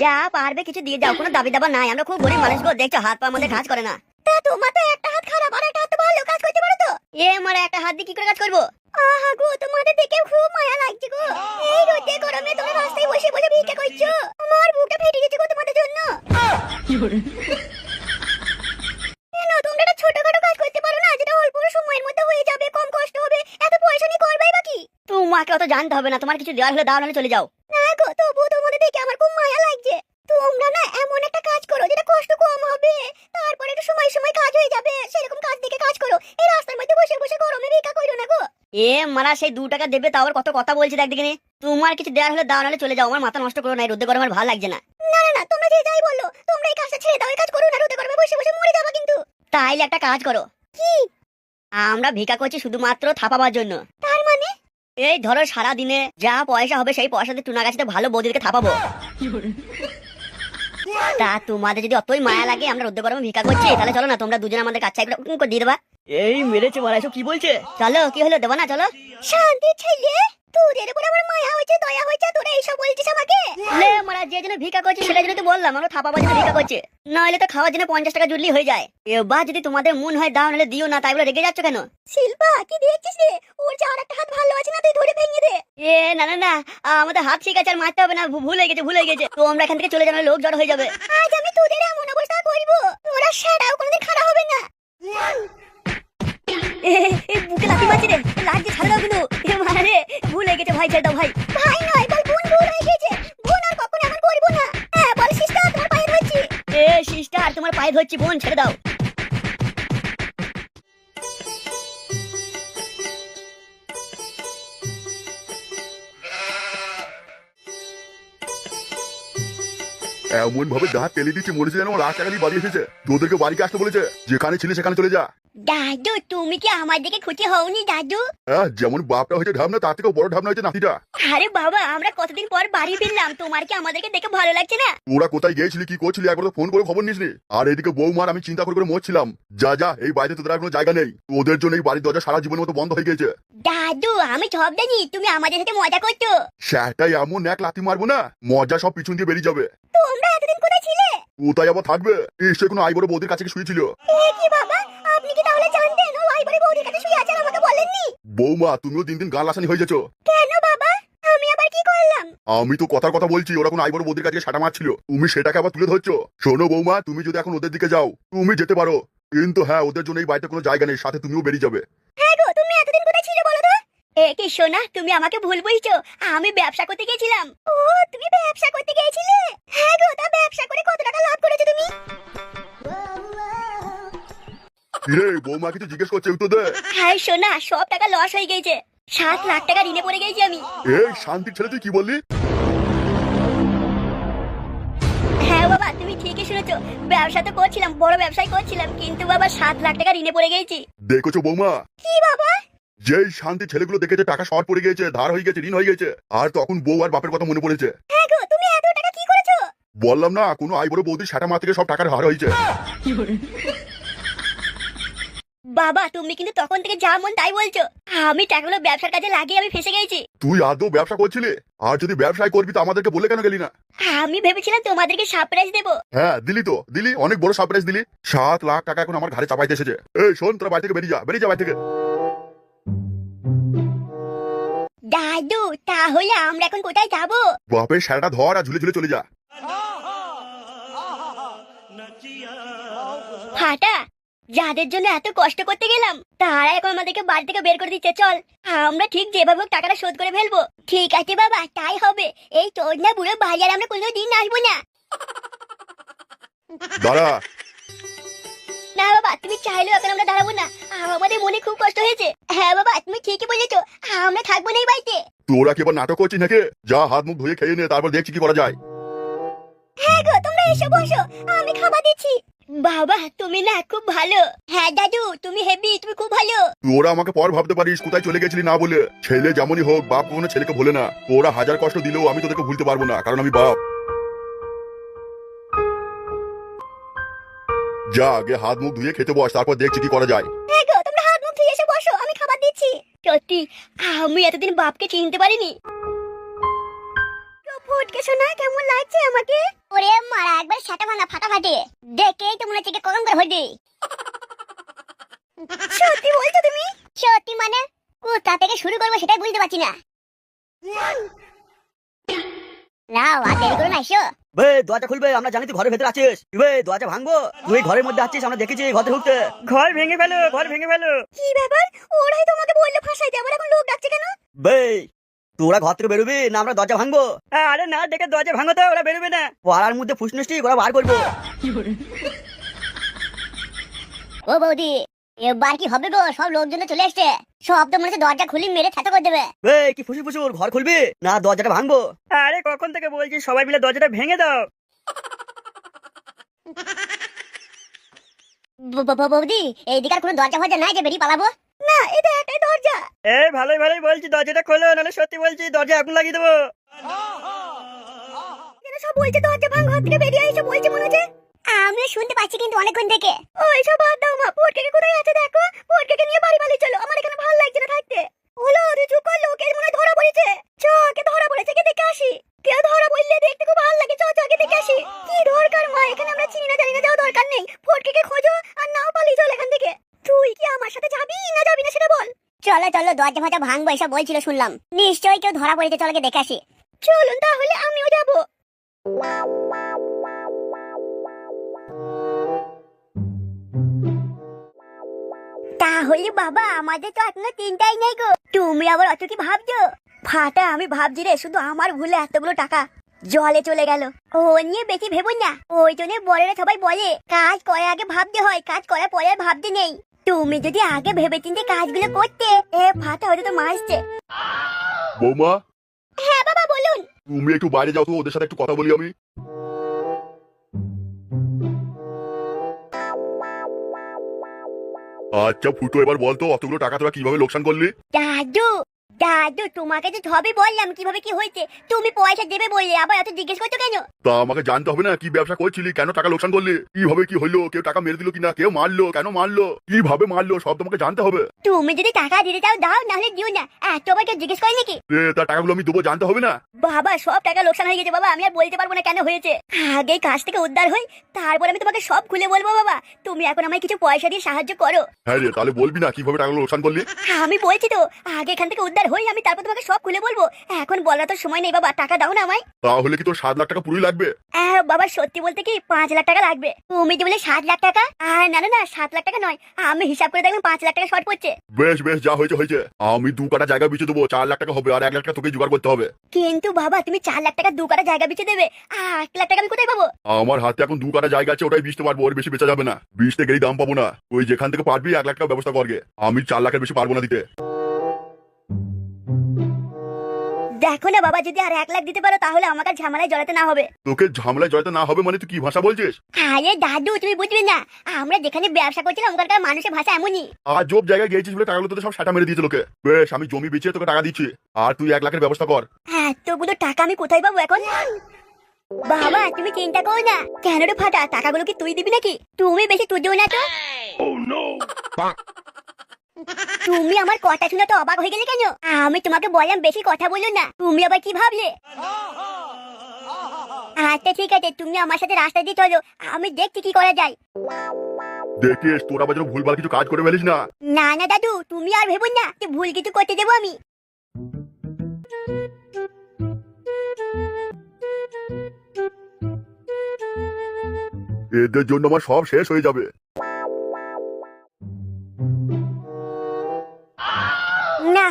যা পারবে কিছু দিয়ে যাও, কোনো দাবি দাবা নাই। আমরা খুব গরিব মানুষ গো, দেখছো হাত পা আমাদের কাজ করে না। তা তোমার তো একটা হাত খারাপ আর একটা হাত তো ভালো, কাজ করতে পারো তো। মারা একটা হাত দিয়ে কি করে কাজ করবো? আহা গো, তোমাদের দেখে খুব মায়া লাগছে গো। এই রোদে গরমে তোমরা রাস্তায় বসে বসে ভিক্ষা করছো, আমার বুকটা ফেটে গেছে গো তোমাদের জন্য। কেন তোমরা একটা ছোটখাটো কাজ করতে পারো না, যেটা অল্প সময়ের মধ্যে হয়ে যাবে, কম কষ্ট হবে, এত পয়সা নিয়ে করবাই বা কি? তোমাকে অত জানতে হবে না, তোমার কিছু দেওয়ার হলে দাও, নাহলে চলে যাও। না গো, তবুও তোমাদের দেখে আমার খুব মায়া লাগছে। তোমরা না এমন একটা কাজ করো যেটা কষ্ট কম হবে, তারপরে একটু সময় সময় কাজ হয়ে যাবে, সেরকম কাজ দেখে কাজ করো। এই রাস্তার মধ্যে বসে বসে গরমে ভিক্ষা করো না গো। মারা সেই 2 টাকা দেবে, তাও আবার কত কথা বলছি একদিকে নিয়ে। তোমার কিছু দেওয়ার হলে দাও, নাহলে চলে যাও। আমার মাথা নষ্ট করো না, এই রোদে গরমে ভালো লাগছে না। না না না, তোমরা যে যাই বলো, তোমরা এই কাজটা ছেড়ে দাও, এই কাজ করো না, রোদে গরমে বসে বসে মরে যাবা কিন্তু। তাইলে একটা কাজ করো। কি? আমরা ভিক্ষা করছি শুধুমাত্র থাপাবার জন্য। তার মানে? এই ধরো সারা দিনে যা পয়সা হবে সেই পয়সাতে টুনা গাছতে ভালো বৌদিকে থাপাবো। তা তোমাদের যদি অতই মায়া লাগে আমরা রোদে গরমে ভিক্ষা করছি, তাহলে চলো না, তোমরা দুজনে আমাদের কাছে করে দিয়ে দেবা। এই মেরেছে মারা, এসব কি বলছে? চলো, কি হলো, দেবো না? চলো। শান্তি ছেলে, তোদের উপর আমার মায়া হয়েছে, দয়া হয়েছে, তোরা এইসব বলছিস আমাকে? লে মারা, যে জন্য ভিক্ষা করছি সেটা জন্য তো বললাম, আমরা থাপাবার জন্য ভিক্ষা করছি। নইলে তো খাওয়ার জন্য 50 টাকা জুড়লি হয়ে যায়। এবার যদি তোমাদের মন হয় দাও, নাহলে দিও না। তাই বলে রেগে যাচ্ছ কেন? শিল্পা, কি দেখছিস রে? ওর যে আরেকটা হাত ভালো আছে না, তুই ধরে ভেঙে দে। না না না, আমাদের হাত ঠিক আছে, আর মারতে হবে না। ভুল হয়ে গেছে, ভুল হয়ে গেছে। তোমরা এখান থেকে চলে যাবে, লোক জড়ো হয়ে যাবে। আজ আমি তোদের এমন অবস্থা করবো, তোরা সেটাও কোনোদিন খারাপ হবে না। বুকে লাথি মারছি রে, লাগছে, ছাড়ে দাও কিন্তু। মারে, ভুল হয়ে গেছে ভাই, ছেড়ে দাও ভাই। ভাই নয়, বল বোন, ভুল হয়ে গেছে। বোন আর কখনো এমন করবো না। হ্যাঁ বল সিস্টার, তোমার পায়ে ধরছি। সিস্টার, তোমার পায়ে ধরছি, বোন ছেড়ে দাও। এমন ভাবে দাঁত টেনে দিচ্ছে মনে হচ্ছে যেন আমার রাস্তাঘাটি বাড়ি এসেছে। তোদেরকে বাড়িতে আসতে বলেছে, যেখানে ছিলি সেখানে চলে যা। দাদু, তুমি কি আমার দিকে খুশি হওনি দাদু? হ্যাঁ, যেমন বাপটা হয়েছে ঢামনা, তার থেকেও বড় ঢামনা হয়েছে নাতিটা। আরে বাবা, আমরা কতদিন পর বাড়ি ফিরলাম, তোমার কি আমাদেরকে দেখে ভালো লাগছে না? তোরা কোথায় গিয়েছিলি, কি করছিলি, একবার তো ফোন করে খবর নিসনি। আর এদিকে বৌমার আমি চিন্তা করে করে মরছিলাম। যা যা, এই বাড়িতে তোদের আর কোনো জায়গা নেই। তোদের জন্য এই বাড়ির দরজা সারা জীবনের মতো বন্ধ হয়ে গেছে। দাদু, আমি সব জানি, তুমি আমাদের সাথে মজা করছো। সেটাই, এমন এক লাথি মারবো না, মজা সব পিছন দিয়ে বেরিয়ে যাবে। তোমরা এতদিন কোথায় ছিলে? কোথায় আবার থাকবে, নিশ্চয়ই কোনো আইবড় বৌদির কাছে শুয়েছিল। কি বাবা, আপনি কি তাহলে জানতেন ও আইবারে বৌদির কাছে শুয়ে আছে, আমাকে বলেননি? বৌমা, তুমিও দিন দিন গাল আসানি হয়ে যাচ্ছ। কেন বাবা, আমি আবার কি করলাম? আমি তো কথার কথা বলছি, ওরা কোনো আইবড় বৌদির কাছে সাটা মারছিল, তুমি সেটাকে আবার তুলে ধরছো। শোনো বৌমা, তুমি যদি এখন ওদের দিকে যাও তুমি যেতে পারো, কিন্তু হ্যাঁ, ওদের জন্য এই বাড়িতে কোনো জায়গা নেই, সাথে তুমিও বেরিয়ে যাবে। হ্যাঁ গো, তুমি এতদিন কোথায় ছিলে বলো তো? কি সোনা, তুমি আমাকে ভুল বুঝছো, আমি ব্যবসা করতে গেছিলাম। ও, তুমি ব্যবসা করতে গিয়েছিলে? হ্যাঁ গো, তা ব্যবসা করে কত টাকা লাভ করেছো তুমি? কিরে, বৌমা কিছু জিজ্ঞেস করছে, উত্তর দে। হ্যাঁ সোনা, সব টাকা লস হয়ে গেছে, 7 লাখ টাকা ঋণে পড়ে গেছি আমি। এই শান্তির ছেলে, তুই কি বললি? হ্যাঁ বাবা, তুমি ঠিকই শুনেছো, ব্যবসা তো করছিলাম, বড় ব্যবসায় করছিলাম, কিন্তু বাবা 7 লাখ টাকা ঋণে পড়ে গেছি। দেখেছো বৌমা, কি বাবা? যেই শান্তি ছেলেগুলো দেখেছে টাকা শর্ট পড়ে গেছে, ধার হয়ে গেছে, ঋণ হয়ে গেছে, আর তখন বউ আর বাপের কথা মনে পড়েছে। হ্যাঁ গো, তুমি এত টাকা কি করেছো? বললাম না, কোনো আইবড় বৌদির সাটা মা থেকে সব টাকার হার হয়েছে। বাবা, তুমি কিন্তু তখন থেকে যা মন তাই বলছো, আমি টাকাগুলো ব্যবসার কাজে লাগিয়ে আমি ফেসে গেছি। তুই আদৌ ব্যবসা করছিলি? আর যদি ব্যবসায় করবি তো আমাদেরকে বলে কেন গেলি না? আমি ভেবেছিলাম তোমাদেরকে সারপ্রাইজ দেবো। হ্যাঁ দিলি তো, দিলি, অনেক বড় সারপ্রাইজ দিলি। 7 লাখ টাকা এখন আমার ঘাড়ে চাপাইতে এসেছে। এই শোন, তোরা বাড়ি থেকে বেরিয়ে যা, বেরিয়ে যা বাড়ি থেকে। দাদু, তাহলে আমরা এখন কোথায় যাবো? বাপের সারাটা ধর আর ঝুলে ঝুলে চলে যা। ফাটা, যাদের জন্য এত কষ্ট করতে গেলাম তারা এখন আমাদেরকে বাড়ি থেকে বের করে দিচ্ছে। চল, আমরা ঠিক যেভাবে হোক টাকাটা শোধ করে ফেলবো। ঠিক আছে বাবা, তাই হবে। এই তোর না বুড়ো বাড়ি আর আমরা কোনোদিন আসবো না। দাঁড়া। না বাবা, তুমি চাইলেও এখন আমরা দাঁড়াবো না, আমাদের মনে খুব কষ্ট হয়েছে। হ্যাঁ বাবা, তুমি ঠিকই বলেছো, আমরা থাকবো না এই বাড়িতে। তোরা কি এবার নাটক করছিস নাকি? যা, হাত মুখ ধুয়ে খেয়ে নে, তারপর দেখছি কি করা যায়। হ্যাঁ গো, তোমরা এসে বসো, আমি খাবার দিচ্ছি। বাবা, তুমি না খুব ভালো। হ্যাঁ দাদু, তুমি হেভি, তুমি খুব ভালো। তোরা আমাকে পর ভাবতে পারিস কোথায় চলে গেছিলি না বলে। ছেলে যেমনই হোক, বাপ কখনো ছেলেকে ভোলে না। তোরা হাজার কষ্ট দিলেও আমি তোদেরকে ভুলতে পারবো না, কারণ আমি বাপ। যা, আগে হাত মুখ ধুয়ে খেতে বস, তারপর দেখছি কি করা যায়। হ্যাঁ গো, তোমরা হাত মুখ ধুয়ে এসে বসো, আমি খাবার দিচ্ছি। সত্যি, আমি এতদিন বাপকে চিনতে পারিনি। ফুটকে শোনা, কেমন লাগছে আমাকে? ওরে মারা, একবার সেটা ভাঙা ফাটাফাটি, দেখেই তো মনে হচ্ছে কি কলম করে হইবে। সত্যি বলছো তুমি? সত্যি মানে কোথা থেকে শুরু করবো সেটাই বুঝতে পারছি না। নাও আর দেরি করো না, এসো। বে দরজা খুলবে, আমরা জানি তুই ঘরের ভেতরে আছিস। বে দরজা ভাঙবো, তুই ঘরের মধ্যে আছিস, আমরা দেখেছি ঘরে ঢুকতে। ঘর ভেঙে ফেলো, ঘর ভেঙে ফেলো। কি ব্যাপার, ওরাই তোমাকে বললো ফাঁসাইতে, আবার এখন লোক ডাকছে কেন? বে তোরা ঘর থেকে বেরোবি না আমরা দরজা ভাঙবো? আরে না, দেখে দরজা ভাঙো তো, ওরা বেরোবে না। পাড়ার মধ্যে ফুসনুষ্টি ওরা বার করবো। ও বৌদি, এবার কি হবে গো? সব লোকজন চলে এসছে, সব তো মনে হচ্ছে দরজা খুলি মেরে ছাতা করে দেবে। বে কি ফুসুর ফুসুর, ঘর খুলবি না দরজাটা ভাঙবো? আরে কখন থেকে বলছি সবাই মিলে দরজাটা ভেঙে দাও। বৌদি, এইদিকে আর কোনো দরজা ফরজা নাই যে বেরিয়ে পালাবো? না, এটা একটাই দরজা। এই ভালোই ভালোই বলছি দরজাটা খোলো, নাহলে সত্যি বলছি দরজা আগুন লাগিয়ে দেবো। এরা সব বলছে দরজা ভাঙ, ঘর থেকে বেরিয়ে এসে বলছে মনে হচ্ছে। আমি শুনতে পাচ্ছি কিন্তু অনেকক্ষণ থেকে। ওই সব বাদ দাও মা, পটকে কোথায় আছে দেখো, পটকে নিয়ে বাড়ি বাড়ি চলো, আমার এখানে ভালো লাগছে না থাকতে। হলো রে, চুপ কর, লোকের মনে হয় ধরা পড়েছে। চকে ধরা পড়েছে, কে দেখে আসি। কেউ ধরা পড়লে দেখতে খুব ভালো লাগে, চকে দেখে আসি। কি দরকার মা, এখানে আমরা চিনি না জানি না, যাও দরকার নেই। পটকে খোঁজো আর নাও পালিয়ে চল এখান থেকে। তুই কি আমার সাথে যাবি না যাবি না সেটা বল। চলো চলো, দরজা ফাজা ভাঙবো এসব বলছিল শুনলাম, নিশ্চয়ই কেউ ধরা পড়েছে, চলো দেখে আসি। চলুন তাহলে, আমিও যাবো। তাহলে বাবা আমাদের তো এখনো তিনটাই নেই গো, তুমি আবার অত কি ভাবছো? ফাটা, আমি ভাবছি রে, শুধু আমার ভুলে এতগুলো টাকা জলে চলে গেল। ও নিয়ে বেশি ভেবো না, ওই জন্য বড়রা সবাই বলে কাজ করার আগে ভাবতে হয়, কাজ করার পরে আর ভাবতে নেই। তুমি যদি আগে ভেবে চিন্তে কাজগুলো করতে, এ ফাটা হয়তো তো মারছে। বৌমা, হ্যাঁ বাবা বলুন। তুমি একটু বাইরে যাও তো, ওদের সাথে একটু কথা বলি আমি। আচ্ছা ফুটো, এবার বলতো অতগুলো টাকা তোরা কিভাবে লোকসান করলি? দাদু দাদু, তোমাকে তো সবই বললাম কিভাবে কি হয়েছে, তুমি পয়সা দেবে বললে, আবার এত জিজ্ঞেস করছো কেন? তা আমাকে জানতে হবে না কি ব্যবসা করছিলি, কেন টাকা লোকসান করলি, কিভাবে কি হইলো, কেউ টাকা মেরে দিল কিনা, কেউ মারলো, কেন মারলো, কিভাবে মারলো, সব তোমাকে জানতে হবে। তুমি যদি টাকা দিতে চাও দাও, নাহলে দিও না, এত আবার কেউ জিজ্ঞেস করে নাকি? তার টাকাগুলো আমি দেবো, জানতে হবে না? বাবা সব টাকা লোকসান হয়ে গেছে বাবা, আমি আর বলতে পারবো না কেন হয়েছে। আগে কাজ থেকে উদ্ধার হই, তারপর আমি তোমাকে সব খুলে বলবো বাবা। তুমি এখন আমায় কিছু পয়সা দিয়ে সাহায্য করো। হ্যাঁ রে, তাহলে বলবি না কিভাবে টাকাগুলো লোকসান করলি? আমি বলছি তো, আগে এখান থেকে উদ্ধার হই আমি, তারপর তোমাকে সব খুলে বলবো। এখন বলার তো সময় নেই বাবা, টাকা দাও না আমায়। তাহলে কি তোর 7 লাখ টাকা পুরোই লাগবে? বাবা সত্যি বলতে কি 5 লাখ টাকা লাগবে। তুমি যে বলে 7 লাখ টাকা, আর না না না 7 লাখ টাকা নয়, আমি হিসাব করে দেখলাম 5 লাখ টাকা শর্ট পড়ছে। বেশ বেশ, যা হয়েছে হয়েছে, আমি 2 কাটা জায়গা বেচে দেবো, 4 লাখ টাকা হবে, আর 1 লাখ টাকা তোকে জোগাড় করতে হবে। কিন্তু বাবা তুমি 4 লাখ টাকা 2 কাটা জায়গা বেচে দেবে, আর 1 লাখ টাকা আমি কোথায় পাবো? আমার হাতে এখন 2 কাটা জায়গা আছে, ওটাই বেচতে পারবো, ওর বেশি বেচা যাবে না। 20 টাকারই দাম পাবো না, ওই যেখান থেকে পারবি 1 লাখ টাকা ব্যবস্থা করবে, আমি 4 লাখের বেশি পারবো না দিতে। দেখো না বাবা, যদি আর 1 লাখ দিতে পারো তাহলে আমাকে ঝামেলায় জড়াতে না হবে। তোকে ঝামেলায় জড়াতে না হবে মানে তুই কি ভাষা বলছিস? আরে দাদু তুমি বুঝবে না, আমরা যেখানে ব্যবসা করছিলাম ওখানকার মানুষের ভাষা এমনই। আর জব জায়গায় গিয়েছিস বলে টাকাগুলো তোদের সব সাটা মেরে দিয়েছে লোকে। বেশ, আমি জমি বেচে তোকে টাকা দিচ্ছি, আর তুই 1 লাখের ব্যবস্থা কর। এতগুলো টাকা আমি কোথায় পাবো এখন? বাবা তুমি চিন্তা করো না। কেন রে ফাটা, টাকাগুলো কি তুই দিবি নাকি? তুমি বেশি তুইও না তো। তুমি আমার কথা শুনে তো অবাক হয়ে গেলে কেন? আমি তোমাকে বললাম বেশি কথা বলো না, তুমি আবার কি ভাবলে? আচ্ছা ঠিক আছে, তুমি আমার সাথে রাস্তা দিয়ে চলো, আমি দেখছি কি করা যায়। দেখিস তোরা বাজার ভুলভাল কিছু কাজ করে ফেলিস না। না না দাদু, তুমি আর ভেবো না যে ভুল কিছু করতে দেবো আমি। এদের জন্য আমার সব শেষ হয়ে যাবে। না,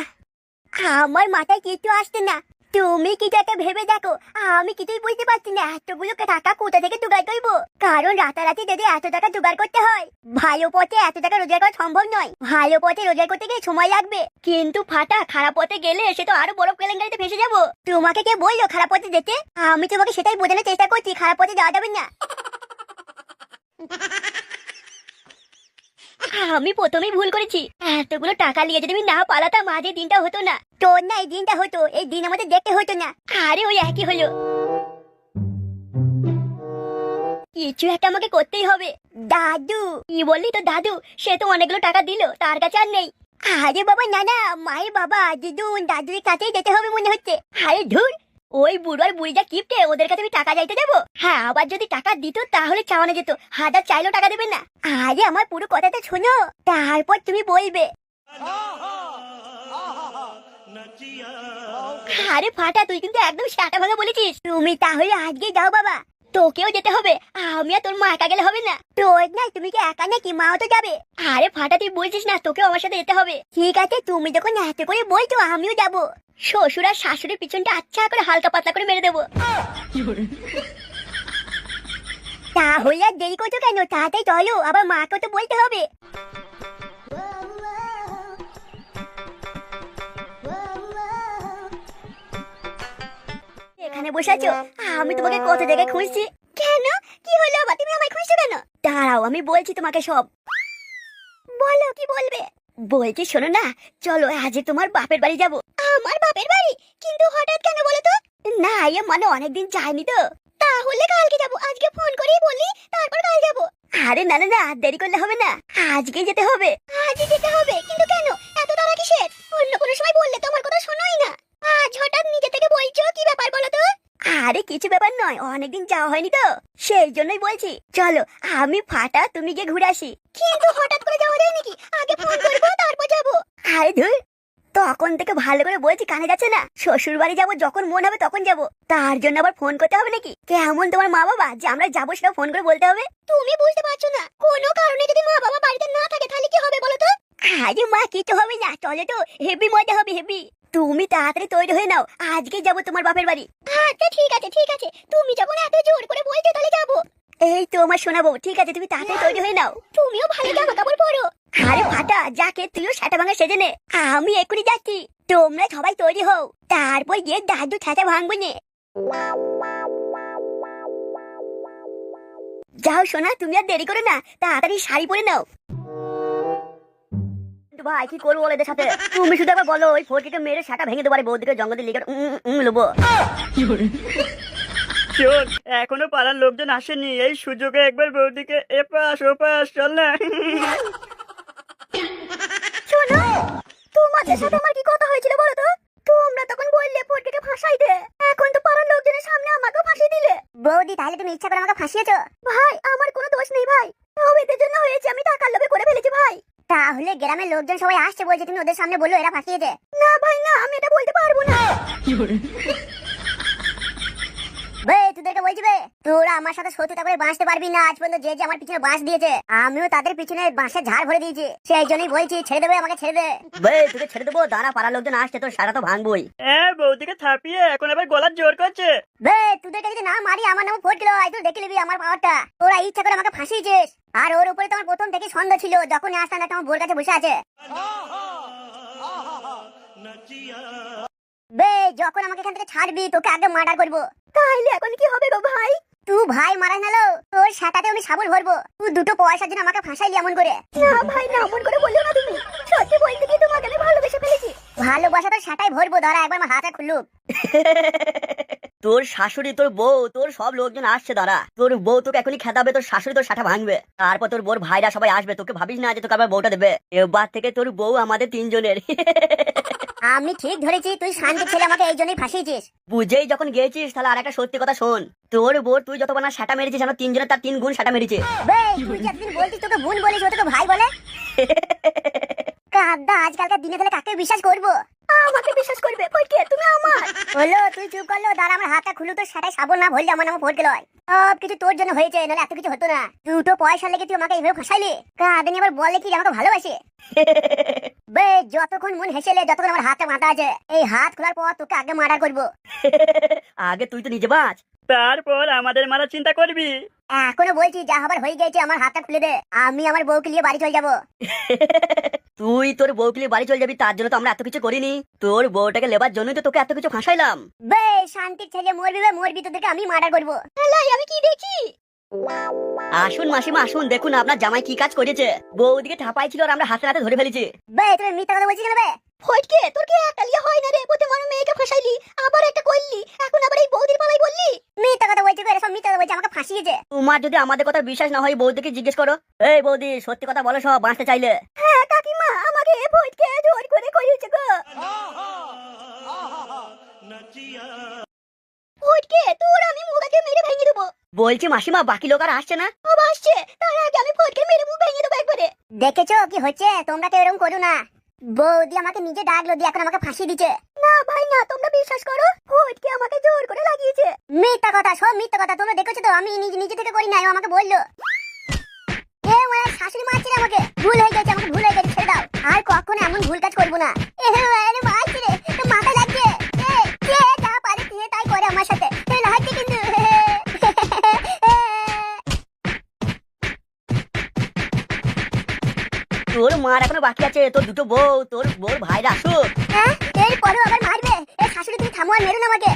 আমার মাথায় কিছু আসছে না, তুমি কিছু একটা ভেবে দেখো, আমি কিছুই বুঝতে পারছি না এতগুলো টাকা কোথা থেকে জোগাড় করবো। কারণ রাতারাতি যদি এত টাকা জোগাড় করতে হয়, ভালো পথে এত টাকা রোজগার করা সম্ভব নয়, ভালো পথে রোজগার করতে গিয়ে সময় লাগবে। কিন্তু ফাটা, খারাপ পথে গেলে সে তো আরো বড় কেলেঙ্কারিতে ফেসে যাবো। তোমাকে কে বললো খারাপ পথে যেতে? আমি তোমাকে সেটাই বোঝানোর চেষ্টা করছি, খারাপ পথে যাওয়া যাবে না। আমি প্রথমেই ভুল করেছি, এতগুলো টাকা নিয়ে যদি আমি না পালাতাম আজ এই দিনটা হতো না। তোর না এই দিনটা হতো, এই দিন আমাদের দেখতে হতো না। আরে ওই একই হলো, কিছু একটা আমাকে করতেই হবে। দাদু কি বললি তো দাদু, সে তো অনেকগুলো টাকা দিল, তার কাছে আর নেই। আরে বাবা না না, মায়ের বাবা দিদুন দাদুর কাছেই যেতে হবে মনে হচ্ছে। আরে ধুর, ওই বুড়ো আর বুড়িটা কিপটে, ওদের কাছে আমি টাকা চাইতে যাবো? হ্যাঁ, আবার যদি টাকা দিত তাহলে চাওয়ানো যেত, হাজার চাইলেও টাকা দেবে না। আরে আমার পুরো কথাটা শোনো, তারপর তুমি বলবে। আরে ফাটা, তুই কিন্তু একদম সাটা ভাঙা বলেছিস। তুমি তাহলে আজকে যাও বাবা, তোকেও যেতে হবে। আমি আর তোর মা একা গেলে হবে না। তোর না, তুমি কি একা নাকি? মাও তো যাবে। আরে ফাটা, তুই বলছিস না তোকেও আমার সাথে যেতে হবে? ঠিক আছে, তুমি যখন এত করে বলছো আমিও যাব। শ্বশুর আর শাশুড়ির পিছনটা আচ্ছা করে হালকা পাতলা করে মেরে দেবো। তাহলে আর দেরি করছো কেন? তাড়াতাড়ি চলো, আবার মাকেও তো বলতে হবে। এখানে বসে আছো, আমি তোমাকে কত জায়গায় খুঁজছি। কেন, কি হলো আবার? তুমি আমায় খুঁজছো কেন? দাঁড়াও, আমি বলছি তোমাকে সব। বলো, কি বলবে? বলছি শোনো না, চলো আজ তোমার বাপের বাড়ি যাব। আমার বাপের বাড়ি? কিন্তু হঠাৎ কেন বলো তো? না, মানে অনেকদিন যাইনি তো। তাহলে কালকে যাব, আজকে ফোন করেই বললি, তারপর কাল যাব। আরে না না না, আর দেরি করলে হবে না, আজকেই যেতে হবে। আজই যেতে হবে? কিন্তু কেন, এত তাড়া কিসের? অন্য কোনো সময় বললে তো আমার কথা শোনোই না, আজ হঠাৎ নিজে থেকে বলছো, কি ব্যাপার বলো তো? আরে কিছু ব্যাপার নয়, অনেকদিন যাওয়া হয়নি তো, সেই জন্যই বলছি। চলো, আমি ফাটা তুমি গিয়ে ঘুরে আসি। কিন্তু হঠাৎ করে যাওয়া যায় নাকি? আগে ফোন করবো তারপর যাবো। আরে ধুর, তখন থেকে ভালো করে বলছি, কানে যাচ্ছে না? শ্বশুর বাড়ি যাবো, যখন মন হবে তখন যাবো, তার জন্য আবার ফোন করতে হবে নাকি? কেমন তোমার মা বাবা যে আমরা যাবো সেটা ফোন করে বলতে হবে? তুমি বুঝতে পারছো না, কোনো কারণে যদি মা বাবা বাড়িতে না থাকে তাহলে কি হবে বলো তো? আরে মা, কিছু হবে না, চলে তো, হেভি মজা হবে, হেভি। তুমি তাড়াতাড়ি তৈরি হয়ে নাও, আজকে যাবো তোমার বাপের বাড়ি। আচ্ছা ঠিক আছে ঠিক আছে, তুমি যখন এত জোর করে বলছো তাহলে যাবো। এই তো আমার শোনাবো, ঠিক আছে তুমি তাড়াতাড়ি তৈরি হয়ে নাও। তুমিও ভালো জামা কাপড় পরো। আরে ফাটা, যাকে তুইও সেটা ভাঙা সেজে নে, আমি এক্ষুনি যাচ্ছি। তোমরা সবাই তৈরি হও, তারপর গিয়ে দাদু ছাতা ভাঙবো নে। যাও সোনা, তুমি আর দেরি করে না, তাড়াতাড়ি শাড়ি পরে নাও। ভাই কি করবো বলো এদের সাথে? তুমি শুধু একবার বলো, ওই ফোরটিকে মেরে শাটা ভেঙে দেবো, বৌদিকে জঙ্গলে লিখে লোবো। শোন, এখনো পাড়ার লোকজন আসেনি, এই সুযোগে একবার বৌদিকে এপাশ ওপাশ চল না। শোনো, তোমাদের সাথে আমার কি কথা হয়েছিল বলো তো? তোমরা তখন বললে ফোরটিকে ফাঁসাইতে, এখন তো পাড়ার লোকজনের সামনে আমাকেও ফাঁসিয়ে দিলে। বৌদি, তাহলে তুমি ইচ্ছা করে আমাকে ফাঁসিয়েছো? ভাই, আমার কোনো দোষ নেই ভাই, সব এদের জন্য হয়েছে, আমি টাকার লোভে করে ফেলেছি ভাই। তাহলে গ্রামের লোকজন সবাই আসছে বলছে, তুমি ওদের সামনে বললো এরা ফাঁসিয়েছে? না ভাই না, আমি এটা বলতে পারবো না। বে, তোদেরকে বলছি বে, তোরা আমার সাথে শত্রুতা করে বাঁচতে পারবি না। আজ পর্যন্ত যে যে আমার পিছনে বাঁশ দিয়েছে, আমিও তাদের পিছনে বাঁশের ঝাড় ভরে দিয়েছি, সেই জন্যই বলছি ছেড়ে দেবে, আমাকে ছেড়ে দে। বে, তোকে ছেড়ে দেবো, দাঁড়া, পাড়ার লোকজন আসছে, তোর সারা তো ভাঙবই। হ্যাঁ, বৌদিকে থাপিয়ে এখন আবার গলার জোর করছে। বে, তোদেরকে যদি না মারি, আমার নাম ফোট কিলো, তুই দেখে নিবি আমার পাওয়ারটা। তোরা ইচ্ছা করে আমাকে ফাঁসিয়েছিস, আর ওর উপরে তোমার প্রথম থেকে সন্দেহ ছিল, যখন আসতাম না তোমার বোর কাছে বসে আছে। বে, যখন আমাকে এখান থেকে ছাড়বি তোকে আগে মার্ডার করবো। তাহলে এখন কি হবে গো ভাই? তুই ভাই মারা নালো, তোর সাটাতে আমি সাবল ভরবো। তুই দুটো পয়সার জন্য আমাকে ফাঁসাইলি এমন করে। না ভাই না, এমন করে বললো না তুমি, সত্যি বলতে কি তোমাকে আমি ভালোবেসে ফেলেছি। ভালোবাসা তো সাটাই ভরবো, দাঁড়া একবার আমার হাতটা খুলুক। তোর শাশুড়ি, তোর বউ, তোর সব লোকজন আসছে, দাঁড়া, তোর বউ তোকে এখনই খেদাবে, তোর শাশুড়ি তোর সাটা ভাঙবে, তারপর তোর বোর ভাইরা সবাই আসবে, তোকে ভাবিস না যে তোকে আবার বউটা দেবে, এবার থেকে তোর বউ আমাদের তিনজনের। আমি ঠিক ধরেছি, তুই শান্তি ছেলে, আমাকে এই জন্যই ফাঁসিয়েছিস। বুঝেই যখন গেছিস, তাহলে আর একটা সত্যি কথা শোন, তোর বউ তুই যতবার না সাটা মেরেছিস, আমরা তিনজনের তার 3 গুণ সাটা মেরেছে। বে, তুই যতদিন বলছিস তোকে বোন বলিস, ও তোকে ভাই বলে। কাদা, আজকালকার দিনে তাহলে কাকে বিশ্বাস করবো? আমাকে বিশ্বাস করবে? ফটকে, তুমি আমার হলো, তুই চুপ করলো, দাঁড়া আমার হাতটা খুলু, তোর সাটাই সাবল না ভরলে আমার নাম ফটকে লয়। সব কিছু তোর জন্য হয়েছে, নাহলে এত কিছু হতো না। দুটো পয়সা লেগে তুই আমাকে এইভাবে ফাঁসাইলি, কাঁদনি আবার বলে কি যে আমাকে ভালোবাসে। বে, যতক্ষণ মন হেসেলে, যতক্ষণ আমার হাতে মাথা আছে, এই হাত খোলার পর তোকে আগে মার্ডার করবো। আগে তুই তো নিজে বাঁচ, তারপর আমাদের মারা চিন্তা করবি। এখনো বলছি, যা হবার হয়ে গেছে, আমার হাতটা খুলে দে, আমি আমার বউকে নিয়ে বাড়ি চলে যাবো। তুই তোর বউকে নিয়ে বাড়ি চলে যাবি, তার জন্য তো আমরা এত কিছু করিনি, তোর বউটাকে লেবার জন্যই তো তোকে এত কিছু ফাঁসাইলাম। বে, শান্তির ছেলে, মরবি বে মরবি, তোদেরকে আমি মার্ডার করবো। আমি কি দেখি? আসুন মাসিমা আসুন, দেখুন আপনার জামাই কি কাজ করেছে, বউদিকে ঠাপাই ছিল আর আমরা হাতে হাতে ধরে ফেলেছি। বে, তুমি মিথ্যা কথা বলছিস কেন বে? ফটকে, তোর কি একটা লিয়ে হয় না রে? প্রথমে আমার মেয়েকে ফাঁসাইলি, আবার একটা করলি, এখন আবার এই বৌদির পালাই বললি। মিথ্যা কথা বলছিস বে, সব মিথ্যা কথা বলছিস, আমাকে ফাঁসিয়েছে। তোমার যদি আমাদের কথা বিশ্বাস না হয়, বৌদিকে জিজ্ঞেস করো। এই বৌদি, সত্যি কথা বলো, সব বাঁচতে চাইলে। হ্যাঁ কাকিমা, আমাকে ফটকে জোর করে করিয়েছে গো। বলছি মাসিমা বাকি লোক আর আসছে না? ও আসছে, তার আগে আমি ফটকে মেরে মুখ ভেঙে দেবো একবারে। দেখেছো কি হচ্ছে? তোমরা কেউ এরকম করো না। বৌদি আমাকে নিজে ডাকলো দিয়ে এখন আমাকে ফাঁসি দিচ্ছে। না ভাই না, তোমরা বিশ্বাস করো, ফটকে আমাকে জোর করে লাগিয়েছে। মিথ্যা কথা, সব মিথ্যা কথা। তোমরা দেখেছো তো আমি নিজে থেকে করি নাই, ও আমাকে বললো। এ ওরা শাশুড়ি মারছে রে আমাকে। ভুল হয়ে গেছে, আমাকে ভুল হয়ে গেছে, ছেড়ে দাও। আর কখনো এমন ভুল কাজ করবো না। আরে মারছে রে, তো মাথা লাগছে। কে যা পারে সে তাই করে আমার সাথে। লাগছে কিন্তু। তোর মার এখনো বাকি আছে, তোর দুটো বউ, তোর বউর ভাইরা আসুক। হ্যাঁ, এরপরেও আবার মারবে? এ শাশুড়ি তুমি থামো আর মেরো না আমাকে।